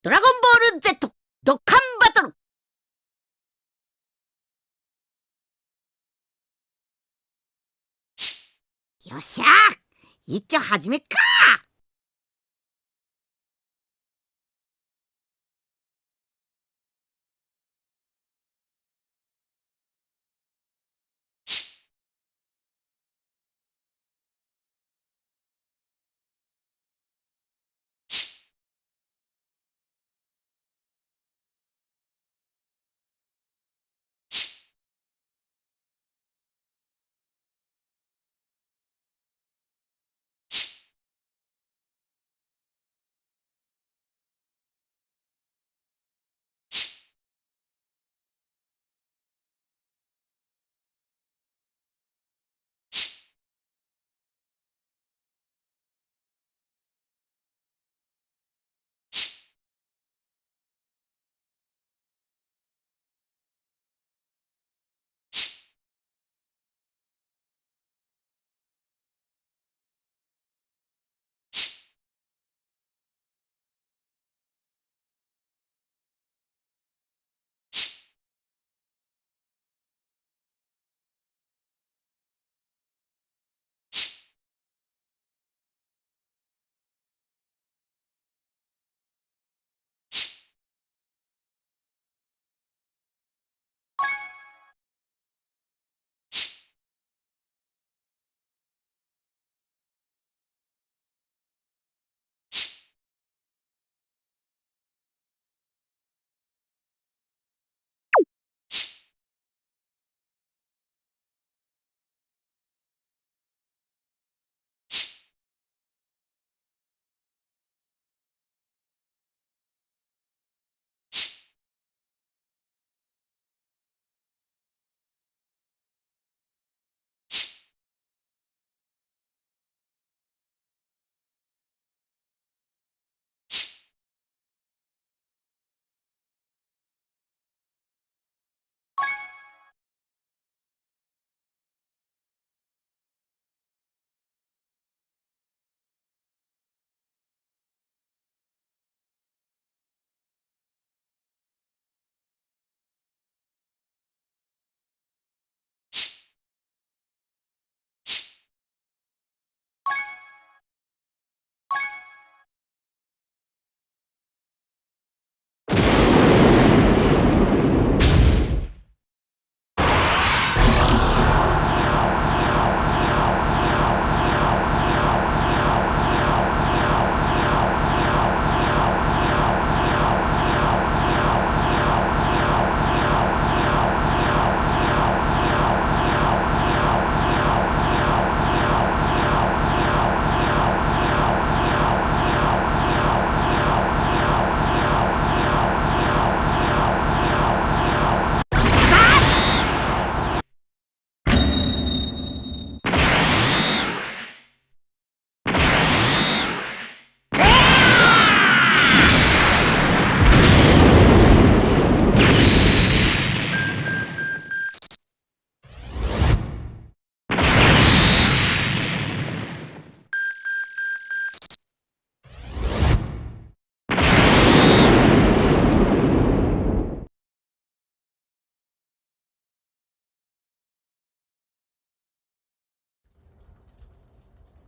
ドラゴンボール Z ドッカンバトル。よっしゃー、一丁始めっか。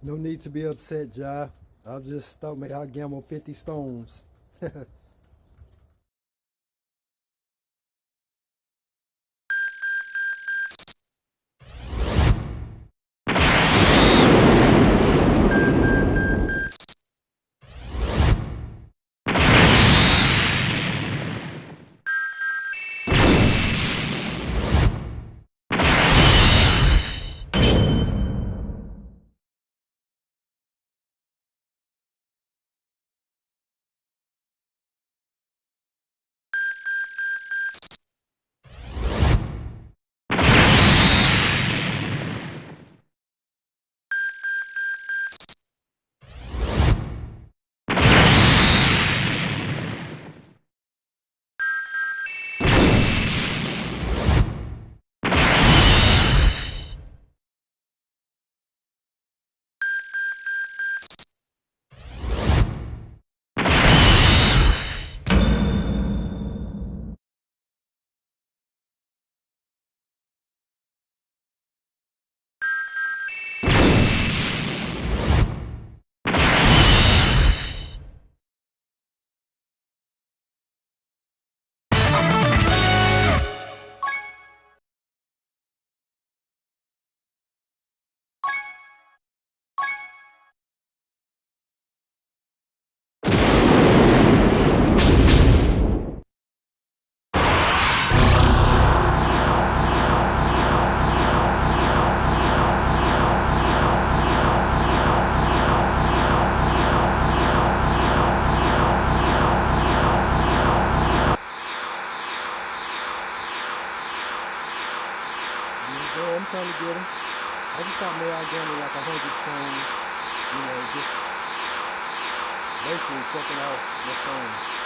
No need to be upset, Jai. I'll just thought maybe I'll gamble 50 stones. stream checking out what's going on.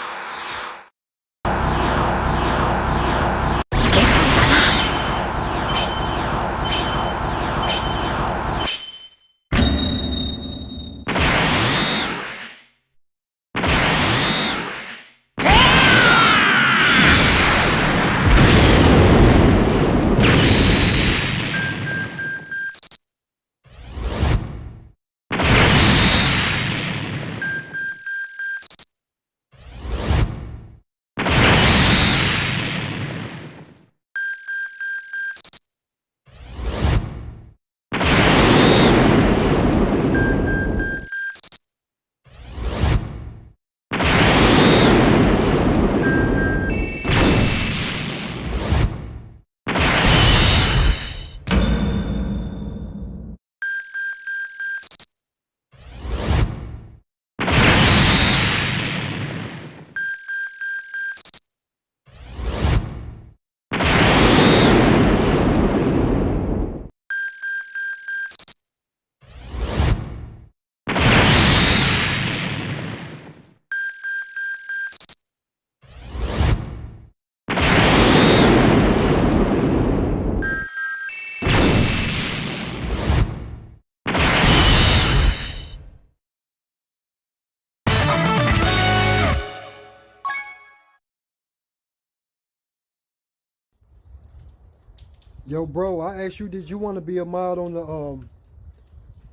Yo, bro, I asked you, did you want to be a mod on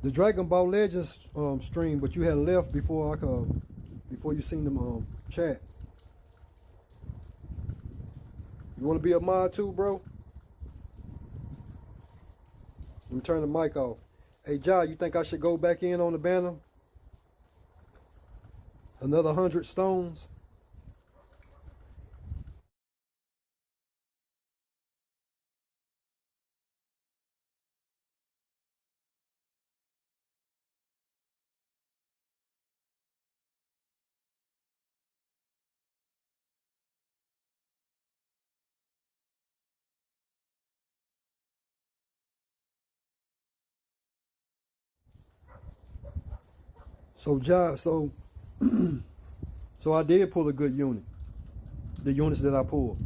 the Dragon Ball Legends stream, but you had left before before you seen them chat. You want to be a mod too, bro? Let me turn the mic off. Hey, Ja, you think I should go back in on the banner? Another 100 stones? So, Ja, so I did pull a good unit. The units that I pulled.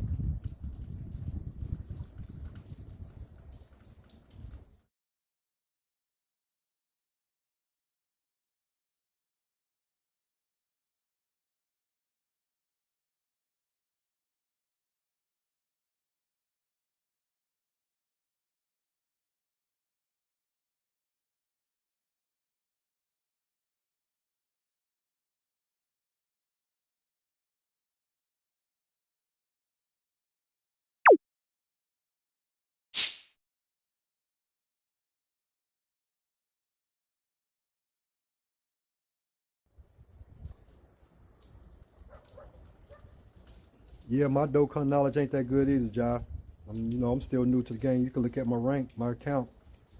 Yeah, my Dokkan knowledge ain't that good either, Ja. I'm still new to the game. You can look at my rank, my account.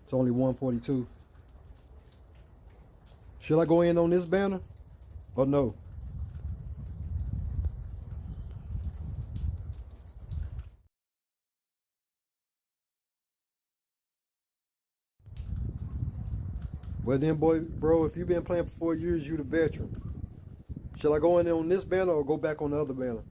It's only 142. Should I go in on this banner or no? Well then, bro, if you've been playing for 4 years, you the veteran. Should I go in on this banner or go back on the other banner?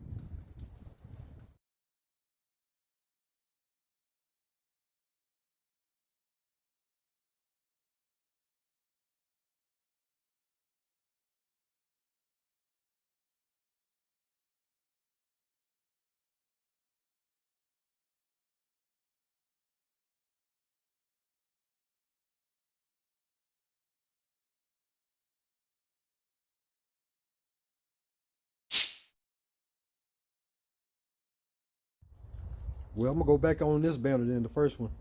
Well, I'm gonna go back on this banner then, the first one.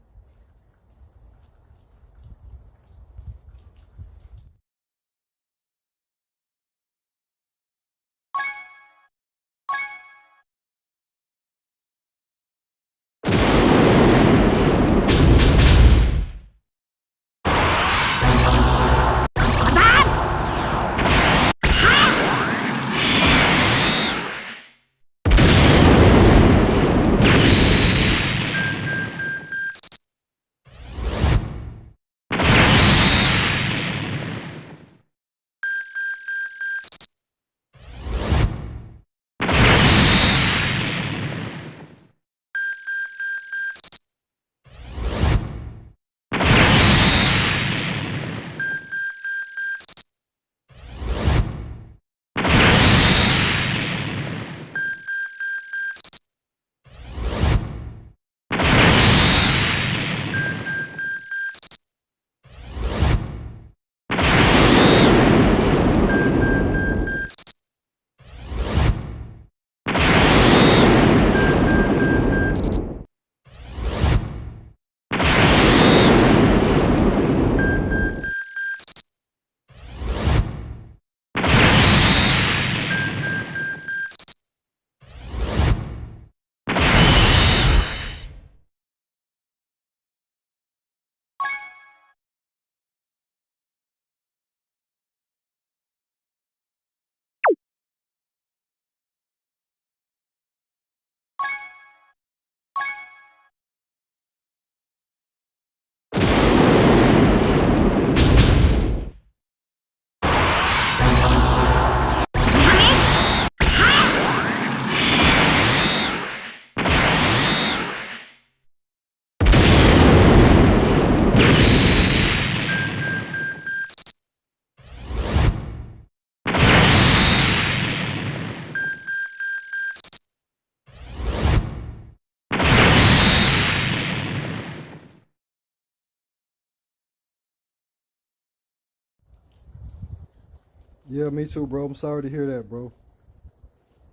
Yeah, me too, bro. I'm sorry to hear that, bro.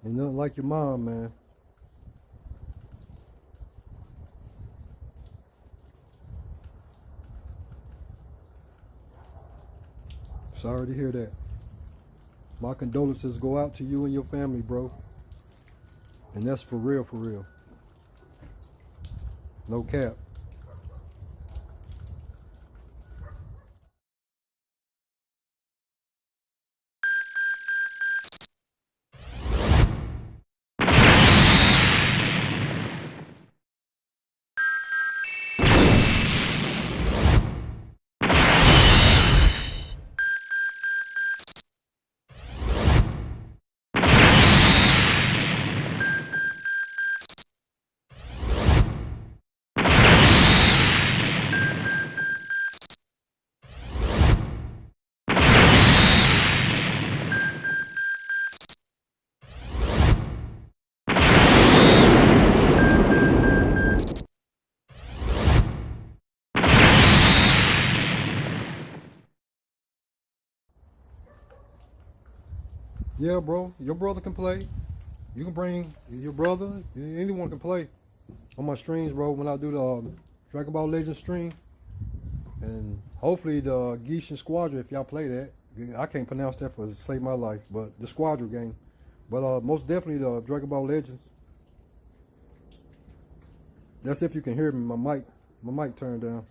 Ain't nothing like your mom, man. Sorry to hear that. My condolences go out to you and your family, bro. And that's for real, for real. No cap. Yeah, bro. Your brother can play. You can bring your brother. Anyone can play on my streams, bro. When I do the Dragon Ball Legends stream, and hopefully the Geisha Squadron, if y'all play that. I can't pronounce that for save my life, but the Squadron game. But most definitely the Dragon Ball Legends. That's if you can hear me. My mic turned down.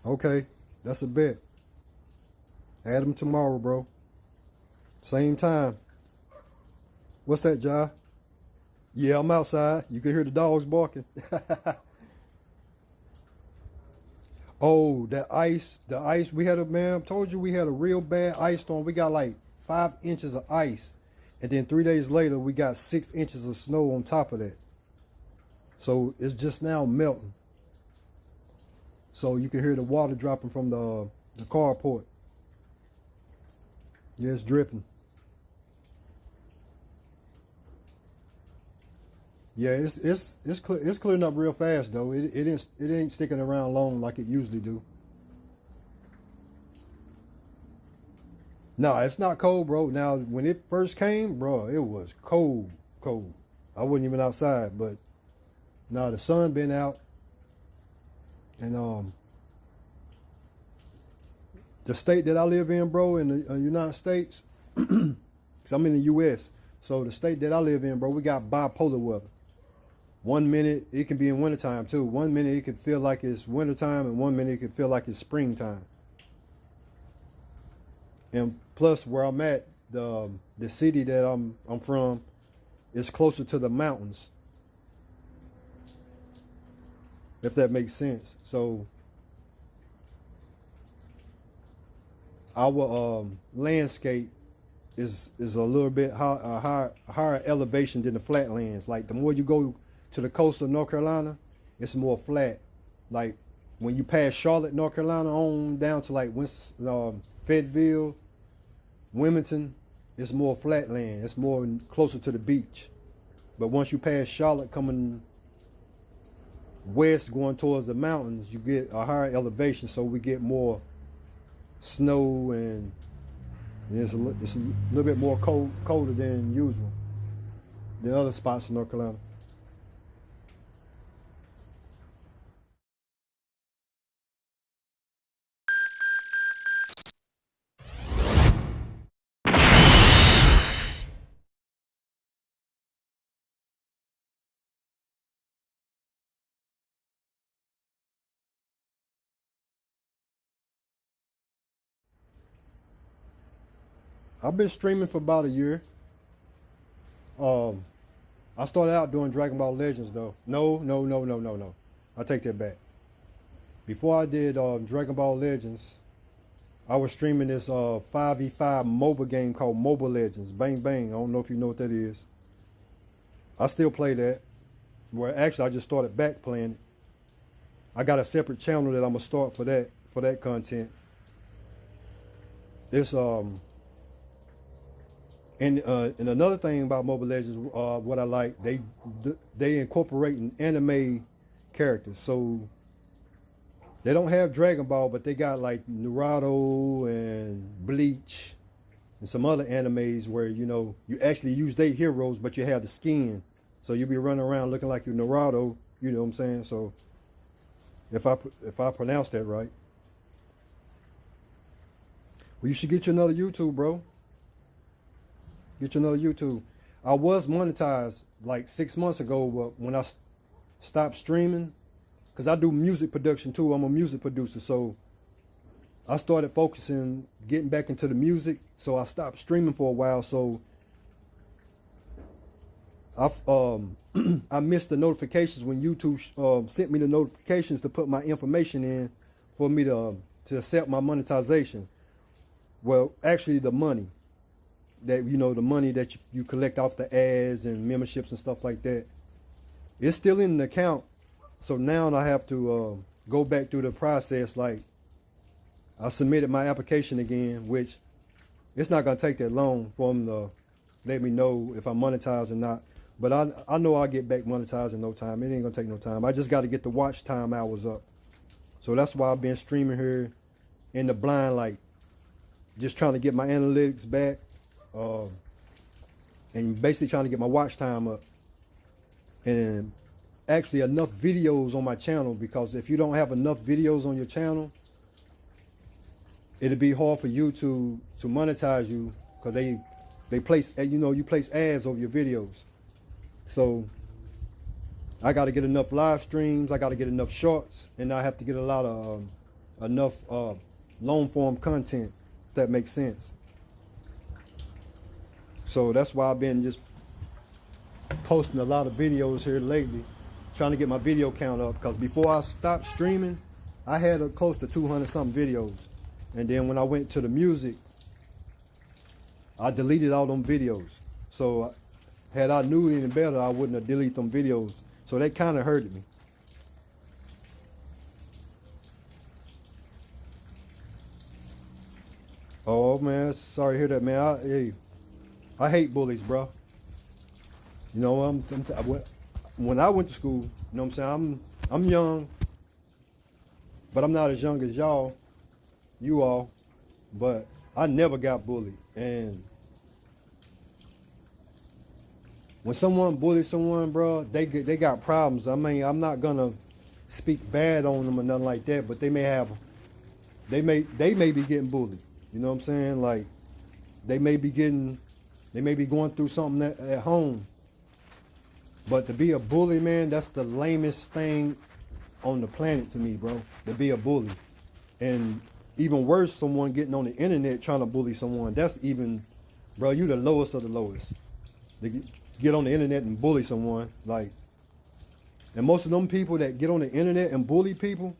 Okay, that's a bet. Add them tomorrow, bro. Same time. What's that, Jai? Yeah, I'm outside. You can hear the dogs barking. Oh, the ice. We had man, told you we had a real bad ice storm. We got like 5 inches of ice. And then 3 days later, we got 6 inches of snow on top of that. So it's just now melting. So you can hear the water dropping from the carport. Yeah, it's dripping. Yeah, it's clearing up real fast though. It ain't sticking around long like it usually do. No, it's not cold, bro. Now when it first came, bro, it was cold, cold. I wasn't even outside, but now the sun been out, and the state that I live in, bro, in the United States, because I'm in the U.S. So the state that I live in, bro, we got bipolar weather. 1 minute it can be in wintertime too. 1 minute it can feel like it's wintertime, and 1 minute it can feel like it's springtime. And plus, where I'm at, the city that I'm from, is closer to the mountains. If that makes sense. So our landscape is a little bit higher elevation than the flatlands. Like the more you go to the coast of North Carolina, it's more flat. Like when you pass Charlotte, North Carolina, on down to like Fayetteville, Wilmington, it's more flat land. It's more closer to the beach. But once you pass Charlotte, coming west, going towards the mountains, you get a higher elevation, so we get more snow, and it's a little bit more colder than usual than other spots in North Carolina. I've been streaming for about a year. I started out doing Dragon Ball Legends though. No. I take that back. Before I did Dragon Ball Legends, I was streaming this 5v5 mobile game called Mobile Legends. Bang Bang. I don't know if you know what that is. I still play that. Well, actually, I just started back playing it. I got a separate channel that I'm gonna start for that content. It's and another thing about Mobile Legends, what I like, they incorporate an anime characters. So They don't have Dragon Ball, but they got like Naruto and Bleach and some other animes where, you know, you actually use their heroes, but you have the skin. So you be running around looking like you're Naruto, you know what I'm saying? So if I pronounce that right. Well, you should get you another YouTube, bro. Get you another YouTube. I was monetized like 6 months ago, but when I stopped streaming, because I do music production too. I'm a music producer, so I started focusing, getting back into the music. So I stopped streaming for a while. So I missed the notifications when YouTube sent me the notifications to put my information in for me to accept my monetization. Well, actually, the money that, you know, the money that you collect off the ads and memberships and stuff like that, it's still in the account. So now I have to go back through the process. Like, I submitted my application again, which it's not going to take that long for them to let me know if I'm monetized or not. But I know I'll get back monetized in no time. It ain't going to take no time. I just got to get the watch time hours up. So that's why I've been streaming here in the blind, like just trying to get my analytics back and basically trying to get my watch time up. And actually enough videos on my channel, because if you don't have enough videos on your channel, it'll be hard for YouTube to monetize you, because they place, you know, you place ads over your videos. So I got to get enough live streams, I got to get enough shorts, and I have to get a lot of enough long form content, if that makes sense. So that's why I've been just posting a lot of videos here lately, trying to get my video count up, because before I stopped streaming, I had close to 200 something videos. And then when I went to the music, I deleted all them videos. So had I knew any better, I wouldn't have deleted them videos. So that kind of hurted me. Oh man, sorry to hear that, man. I hate bullies, bro. You know, when I went to school, you know what I'm saying? I'm young, but I'm not as young as you all, but I never got bullied. And when someone bullies someone, bro, they got problems. I mean, I'm not gonna speak bad on them or nothing like that, but they may be getting bullied. You know what I'm saying? Like, they may be going through something at home. But to be a bully, man, that's the lamest thing on the planet to me, bro. To be a bully. And even worse, someone getting on the internet trying to bully someone. That's even, bro, you the lowest of the lowest. To get on the internet and bully someone. Like, and most of them people that get on the internet and bully people,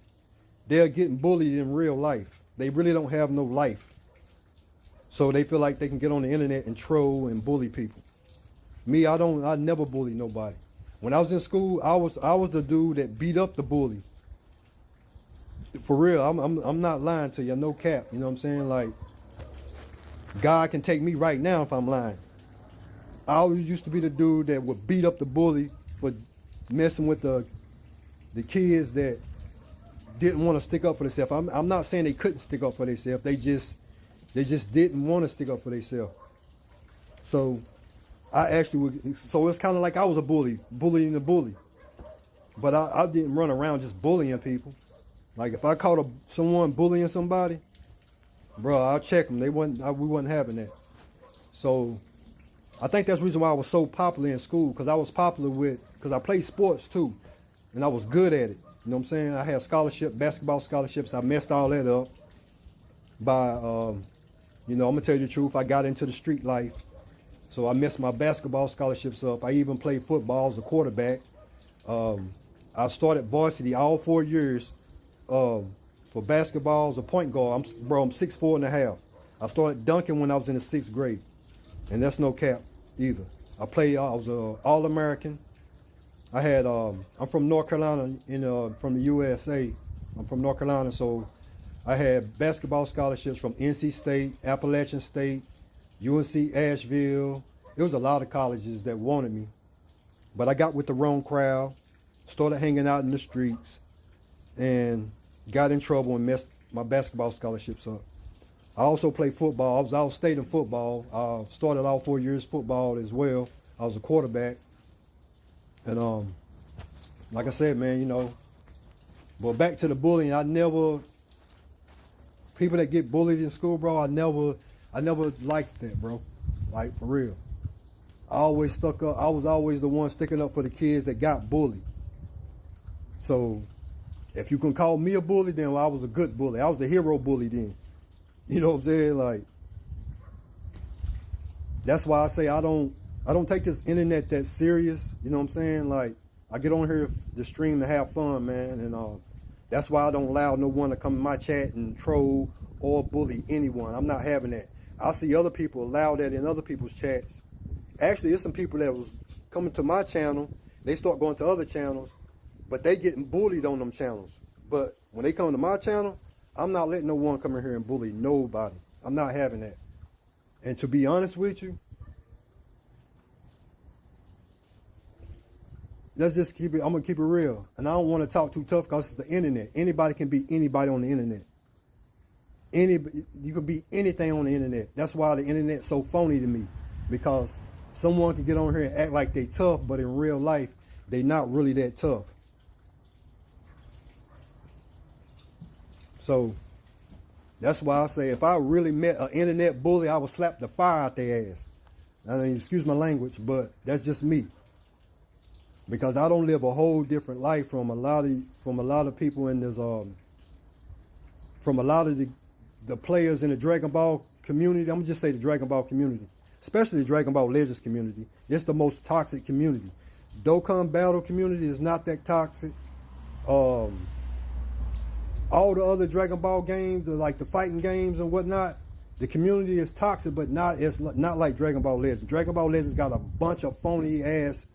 they're getting bullied in real life. They really don't have no life. So they feel like they can get on the internet and troll and bully people. Me, I never bully nobody. When I was in school, I was the dude that beat up the bully. For real, I'm not lying to you, no cap. You know what I'm saying? Like, God can take me right now if I'm lying. I always used to be the dude that would beat up the bully for messing with the kids that didn't want to stick up for themselves. I'm not saying they couldn't stick up for themselves. They just didn't want to stick up for themselves. So I actually would, so it's kind of like I was a bullying the bully. But I didn't run around just bullying people. Like, if I caught someone bullying somebody, bro, I'll check them. We wasn't having that. So I think that's the reason why I was so popular in school, because I was popular because I played sports too, and I was good at it. You know what I'm saying? I had basketball scholarships. I messed all that up by, you know, I'm gonna tell you the truth. I got into the street life. So I messed my basketball scholarships up. I even played football as a quarterback. I started varsity all 4 years for basketball as a point guard. I'm 6'4.5". I started dunking when I was in the 6th grade. And that's no cap either. I was an All-American. I'm from North Carolina, from the USA. I'm from North Carolina, so I had basketball scholarships from NC State, Appalachian State, UNC Asheville. There was a lot of colleges that wanted me, but I got with the wrong crowd, started hanging out in the streets, and got in trouble and messed my basketball scholarships up. I also played football. I was all-state in football. I started all 4 years football as well. I was a quarterback. And like I said, man, you know, but back to the bullying, people that get bullied in school, bro, I never liked that, bro. Like, for real. I always stuck up. I was always the one sticking up for the kids that got bullied. So if you can call me a bully, then I was a good bully. I was the hero bully then. You know what I'm saying? Like, that's why I say I don't take this internet that serious. You know what I'm saying? Like, I get on here to stream to have fun, man, and that's why I don't allow no one to come in my chat and troll or bully anyone. I'm not having that. I see other people allow that in other people's chats. Actually, there's some people that was coming to my channel. They start going to other channels, but they getting bullied on them channels. But when they come to my channel, I'm not letting no one come in here and bully nobody. I'm not having that. And to be honest with you, let's just keep it, I'm gonna keep it real. And I don't want to talk too tough because it's the internet. Anybody can be anybody on the internet. You can be anything on the internet. That's why the internet's so phony to me. Because someone can get on here and act like they tough, but in real life, they not really that tough. So that's why I say if I really met an internet bully, I would slap the fire out their ass. I mean, excuse my language, but that's just me. Because I don't live a whole different life from a lot of people in this from a lot of the players in the Dragon Ball community. I'm gonna just say the Dragon Ball community, especially the Dragon Ball Legends community. It's the most toxic community. Dokkan Battle community is not that toxic. All the other Dragon Ball games, like the fighting games and whatnot, the community is toxic, but it's not like Dragon Ball Legends. Dragon Ball Legends got a bunch of phony ass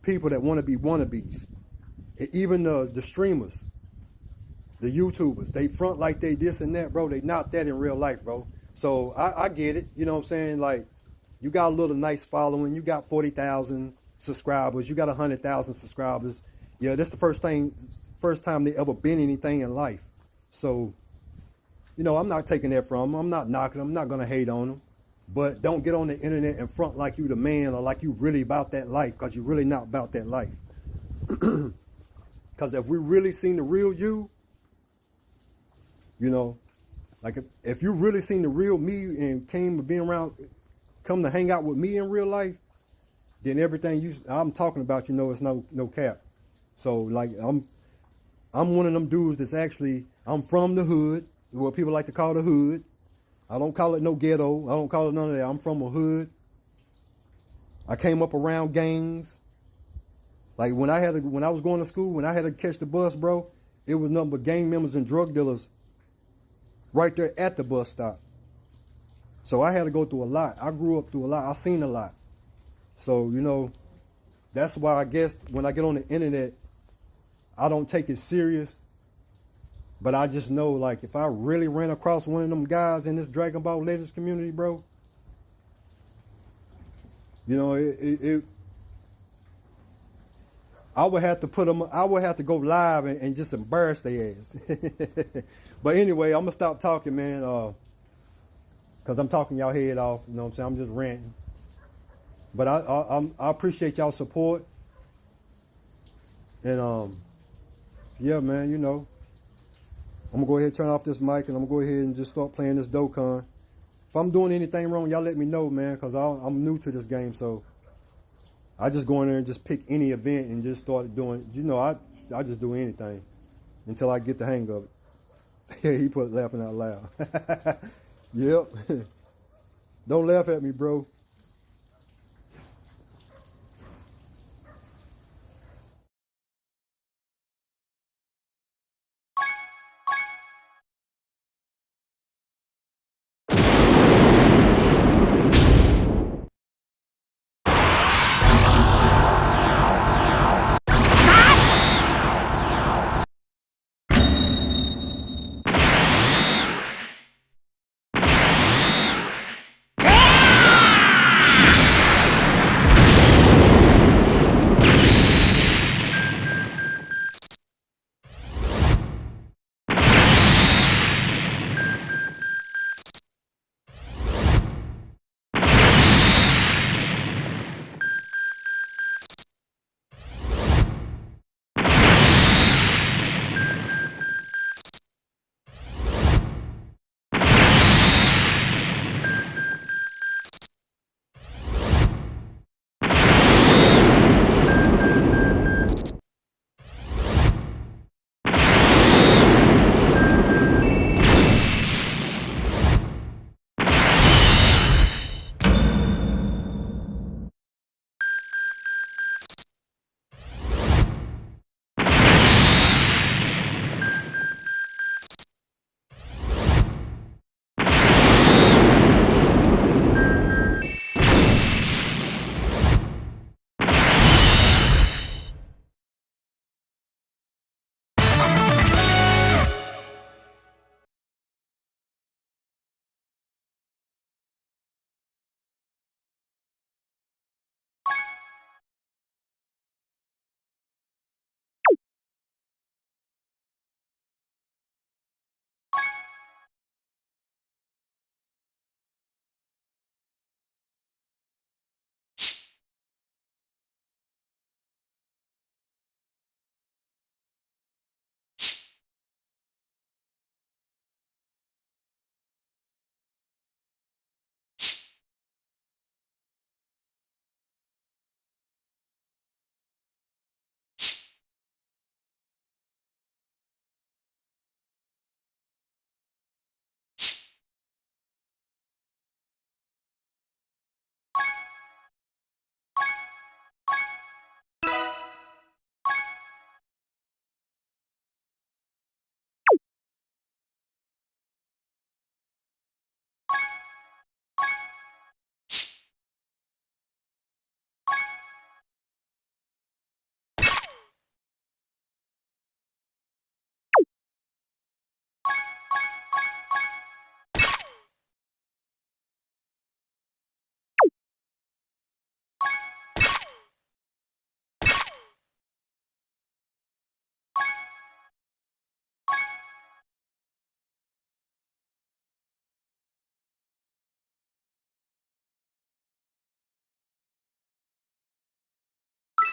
people that want to be wannabes. Even the streamers, the YouTubers, they front like they this and that, bro. They not that in real life, bro. So I get it. You know what I'm saying? Like, you got a little nice following. You got 40,000 subscribers. You got 100,000 subscribers. Yeah, that's the first time they ever been anything in life. So, you know, I'm not taking that from them. I'm not knocking them. I'm not going to hate on them. But don't get on the internet and front like you the man or like you really about that life, because you're really not about that life. Because if we really seen the real you, you know, like if you really seen the real me and come to hang out with me in real life, then everything I'm talking about, you know, it's no cap. So like I'm one of them dudes that's actually, I'm from the hood, what people like to call the hood. I don't call it no ghetto. I don't call it none of that. I'm from a hood. I came up around gangs. Like when I was going to school, when I had to catch the bus, bro, it was nothing but gang members and drug dealers right there at the bus stop. So I had to go through a lot. I grew up through a lot. I've seen a lot. So, you know, that's why I guess when I get on the internet, I don't take it serious. But I just know, like, if I really ran across one of them guys in this Dragon Ball Legends community, bro, you know, I would have to go live and just embarrass their ass. But anyway, I'm going to stop talking, man, because I'm talking y'all head off. You know what I'm saying? I'm just ranting. But I appreciate y'all support. And, yeah, man, you know, I'm going to go ahead and turn off this mic, and I'm going to go ahead and just start playing this Dokkan. If I'm doing anything wrong, y'all let me know, man, because I'm new to this game. So I just go in there and just pick any event and just start doing, you know, I just do anything until I get the hang of it. He put laughing out loud. Yep. Don't laugh at me, bro.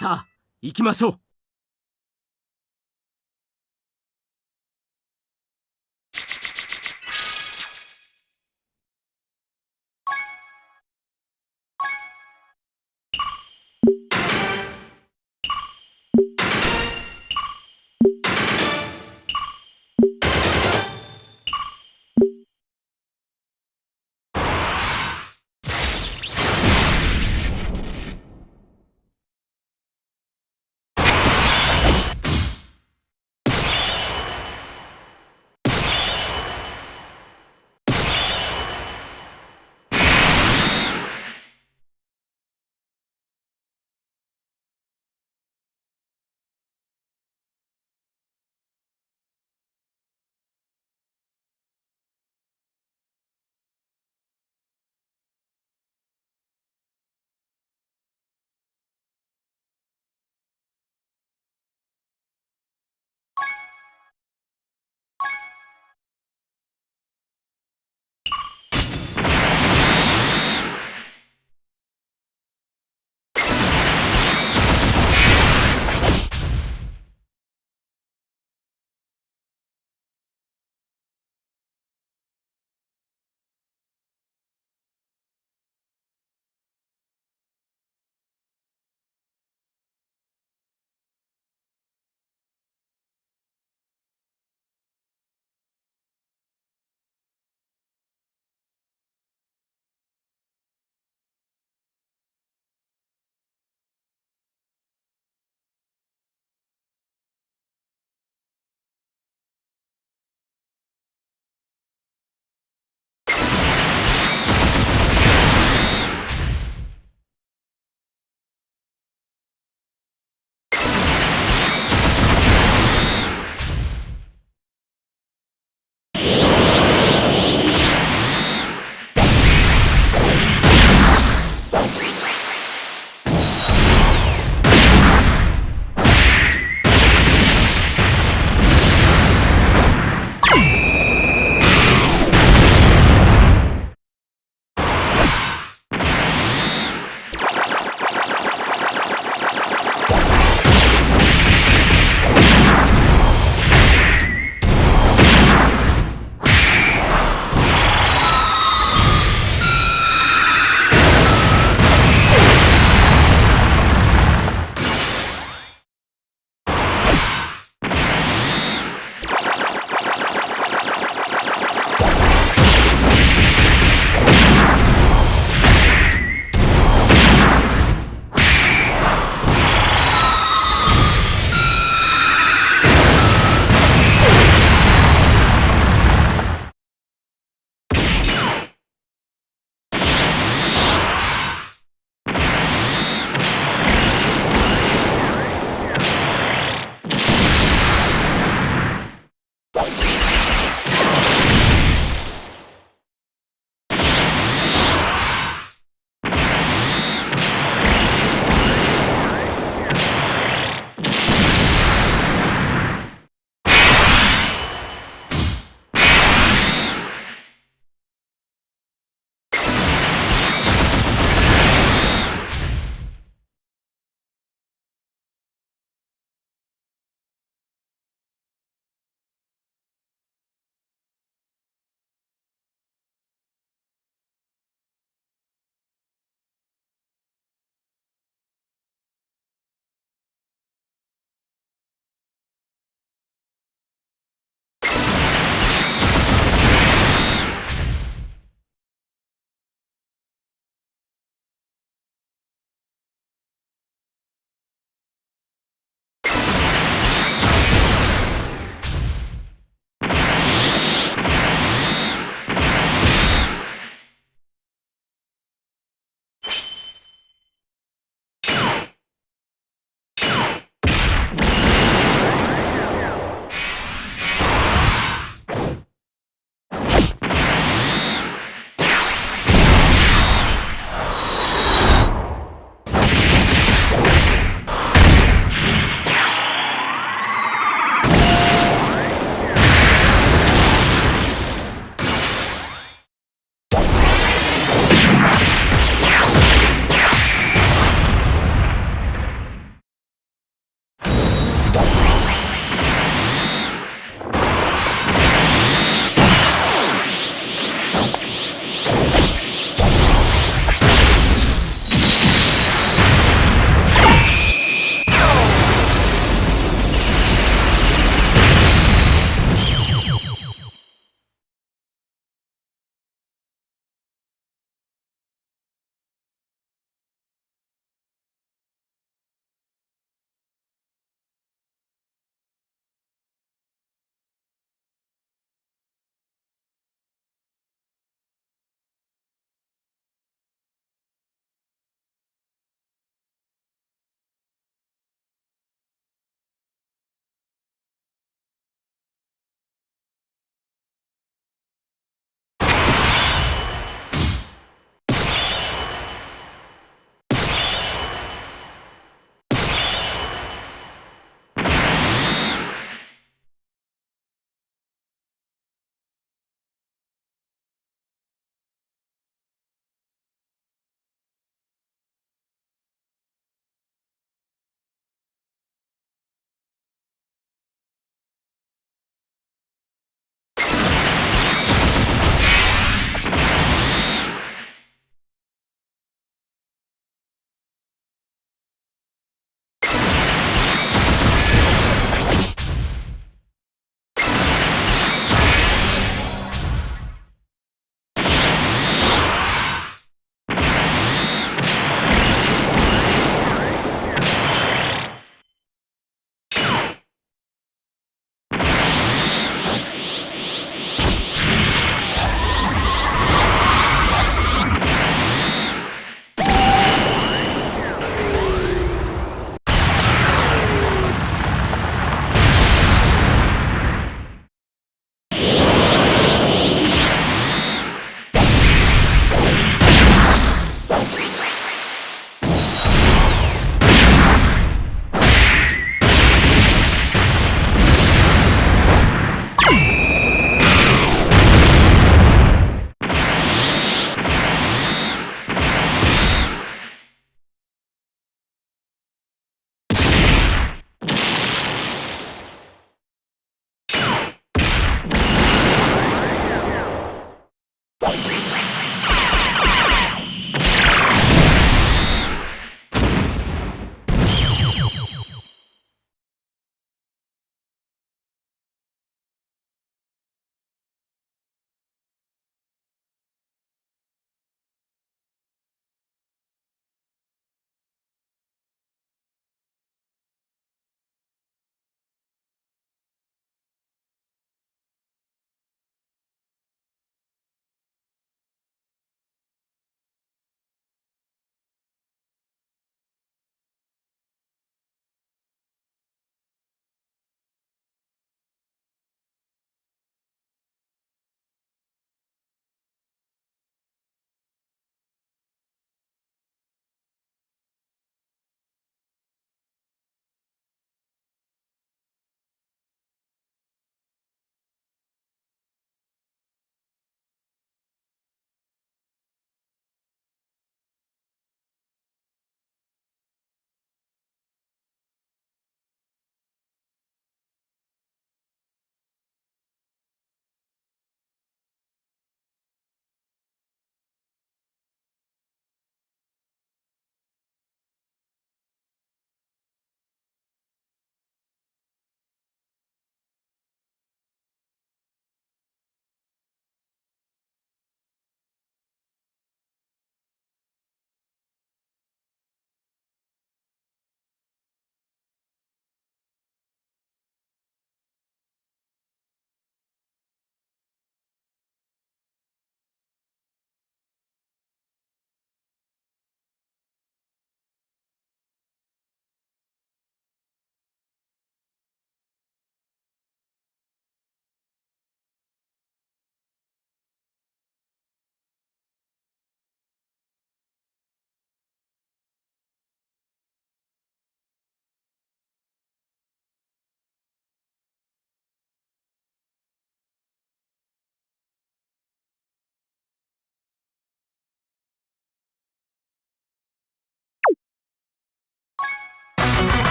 さあ、行きましょう。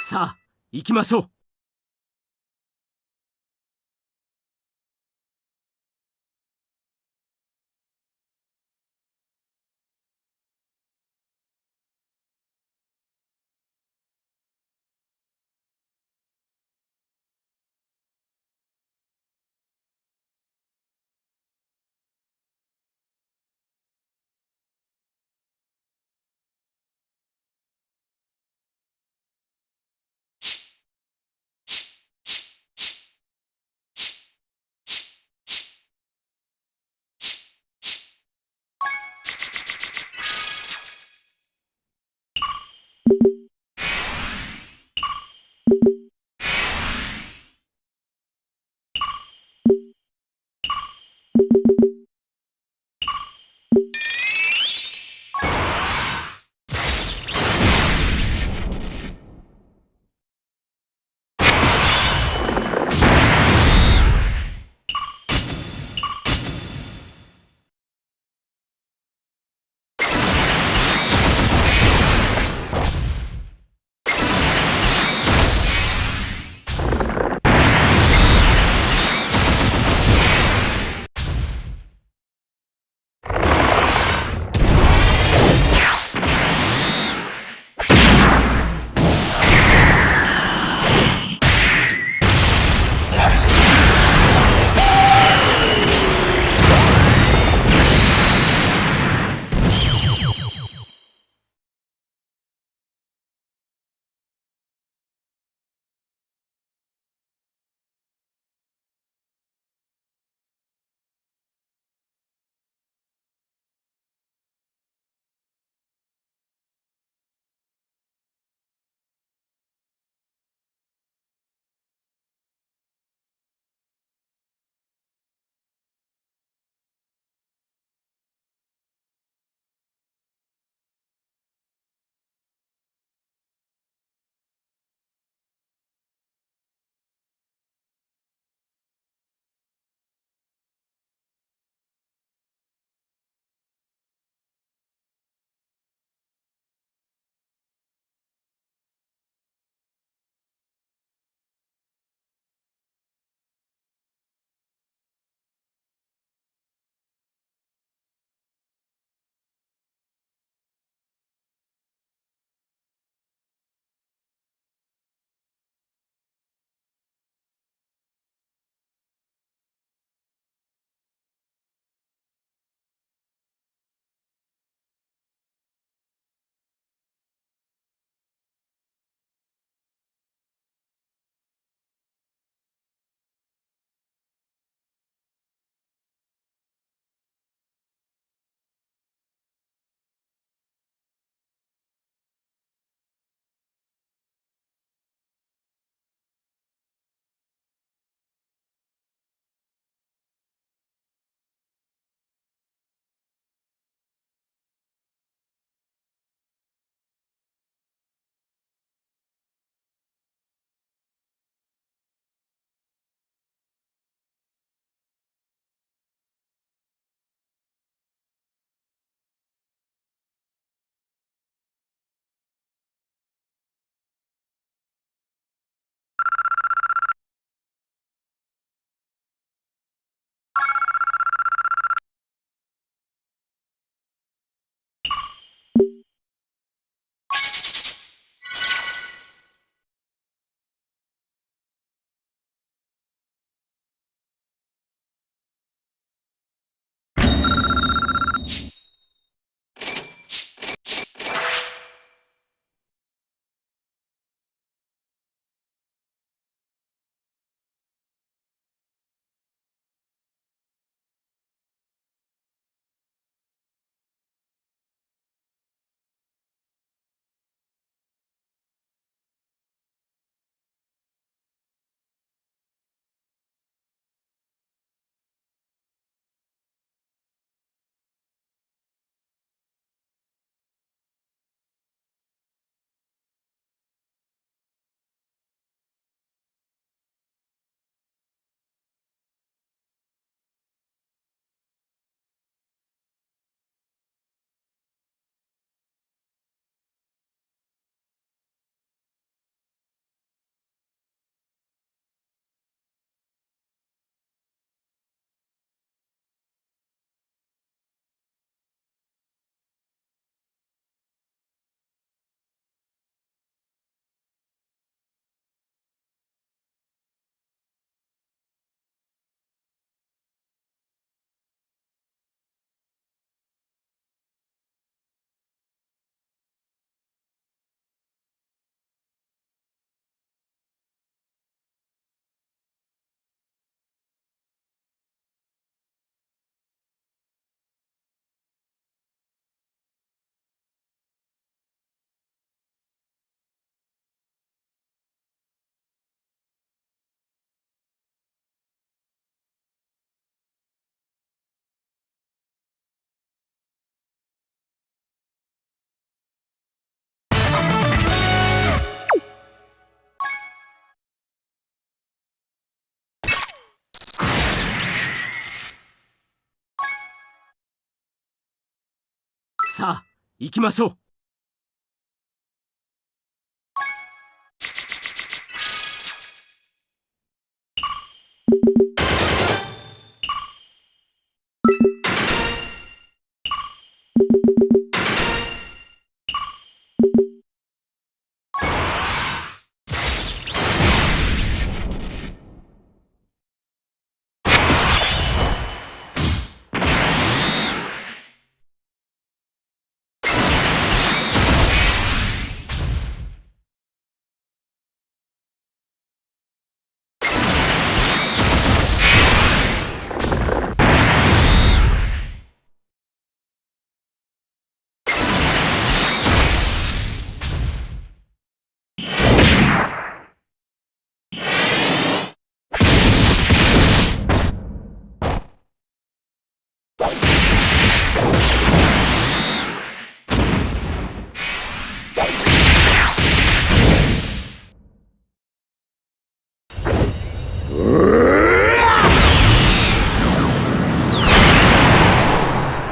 さあ行きましょう。さあ、行きましょう。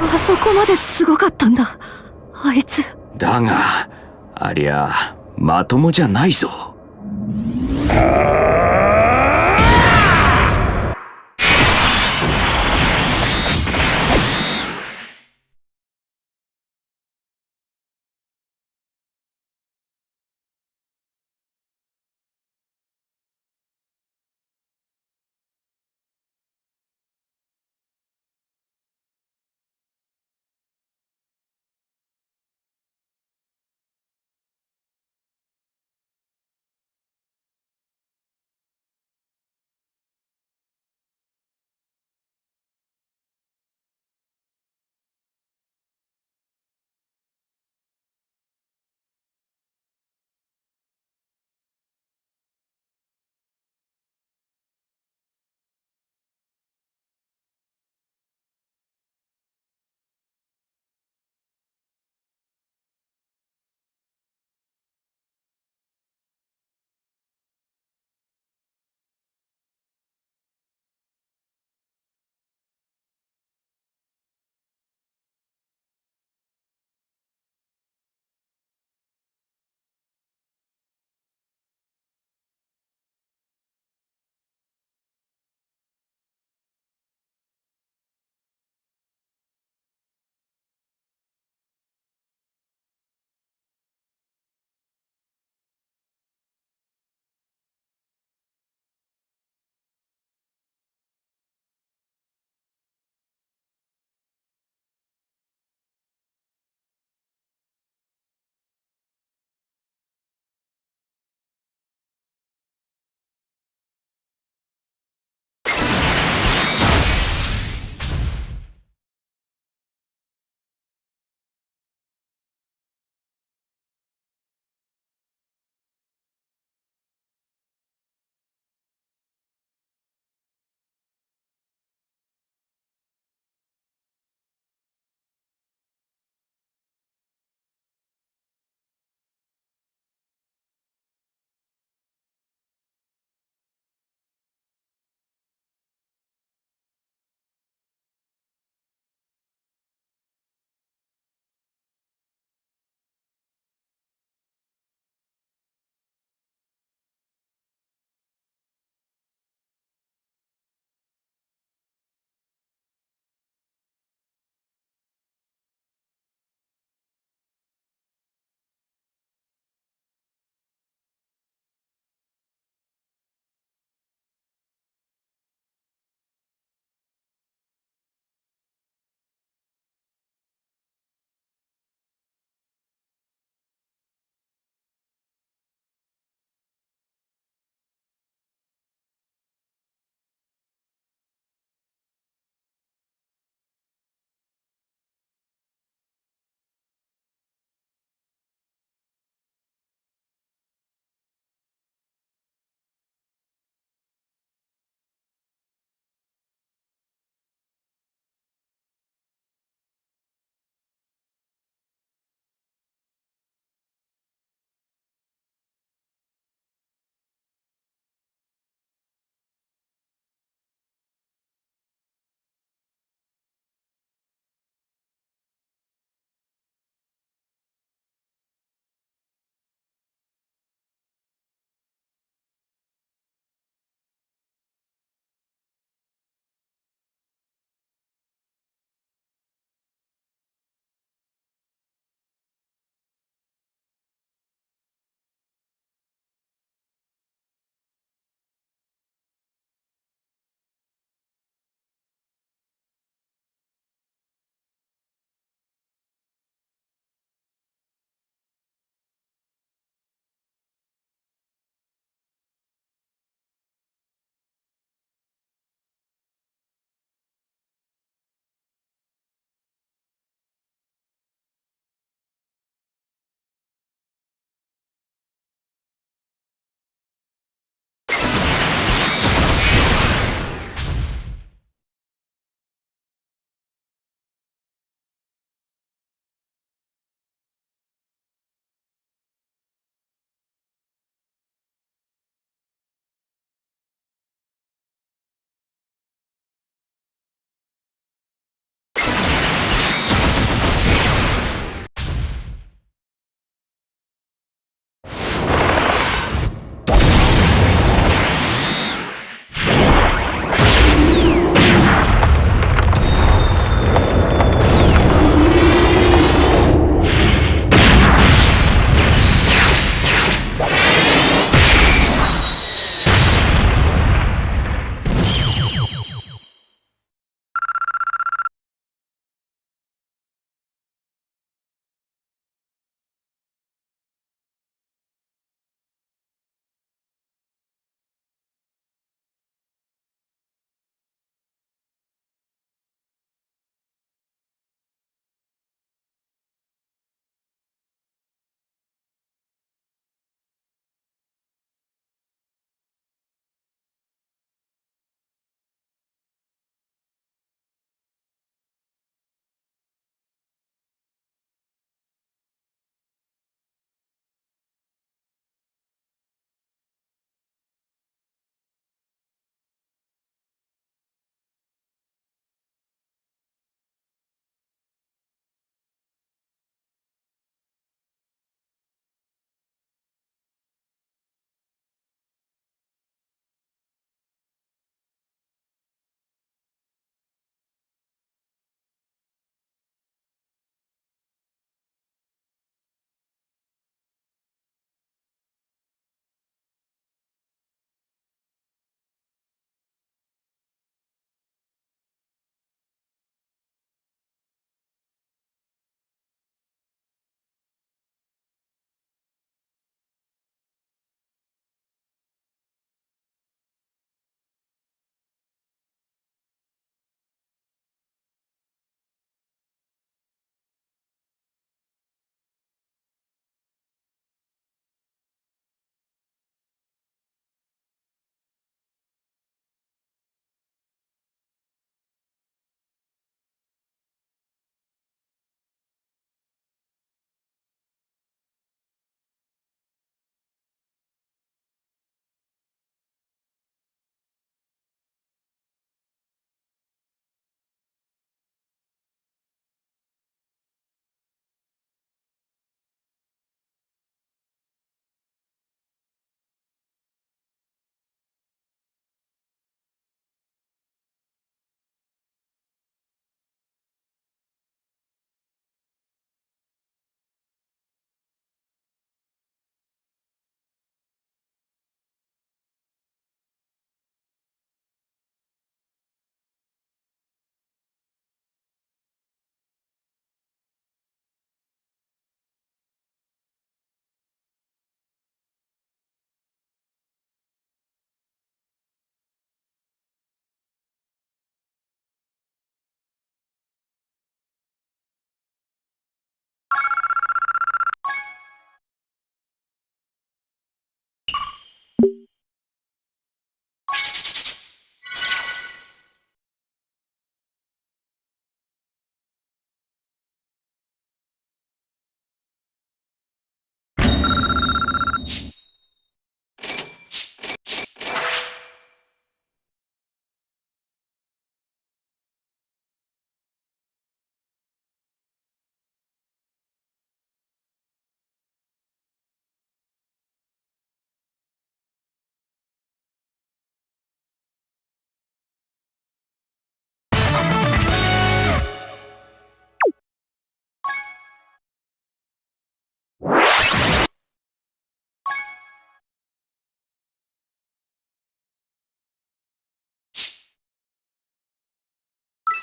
あそこまですごかったんだ、あいつ。だが、ありゃまともじゃないぞ。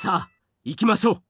さあ行きましょう。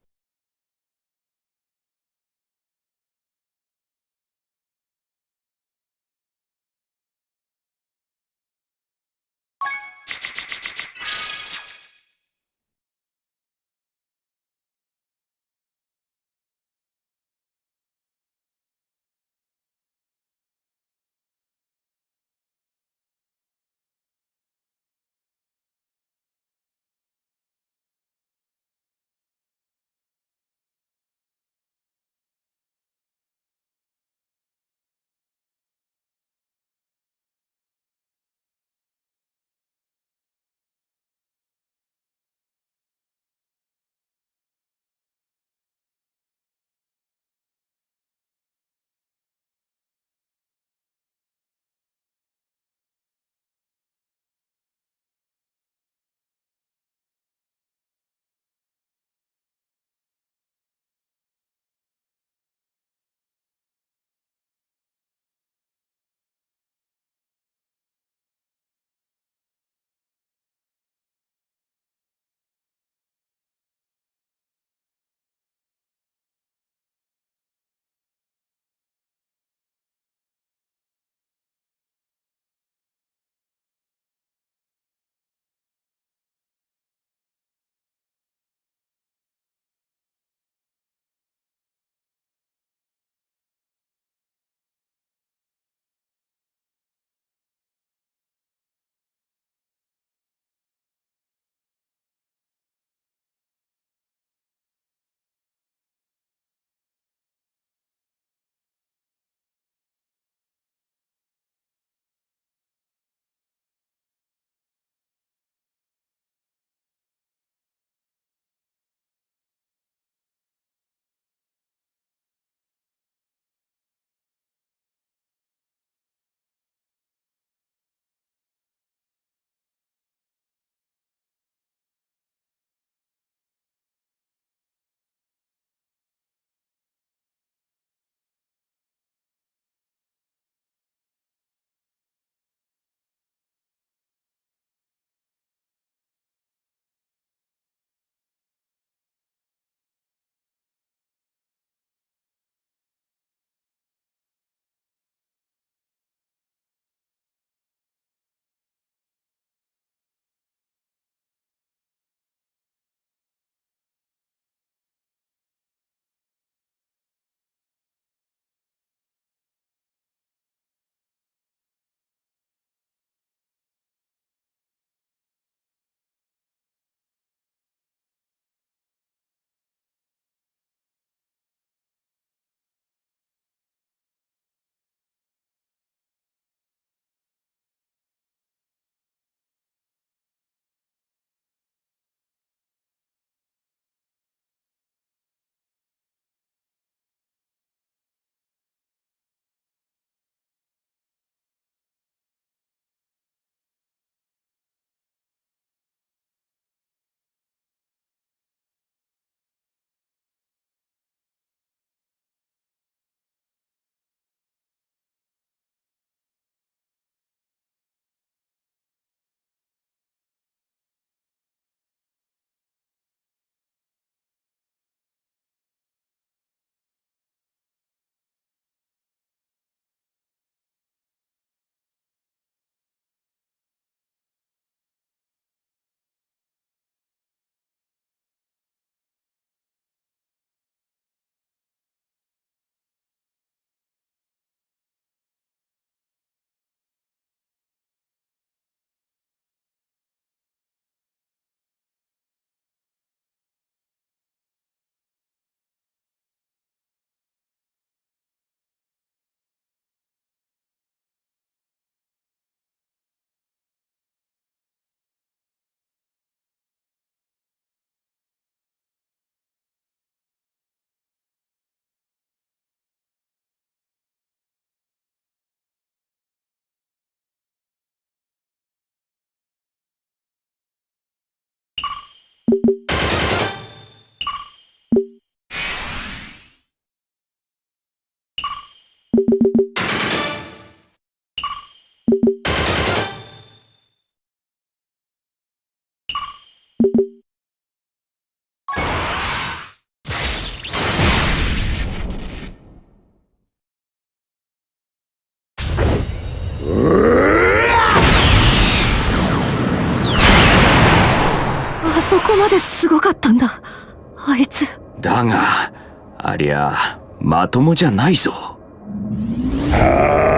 まですごかったんだ、あいつ。だが、ありゃ、まともじゃないぞ。ああ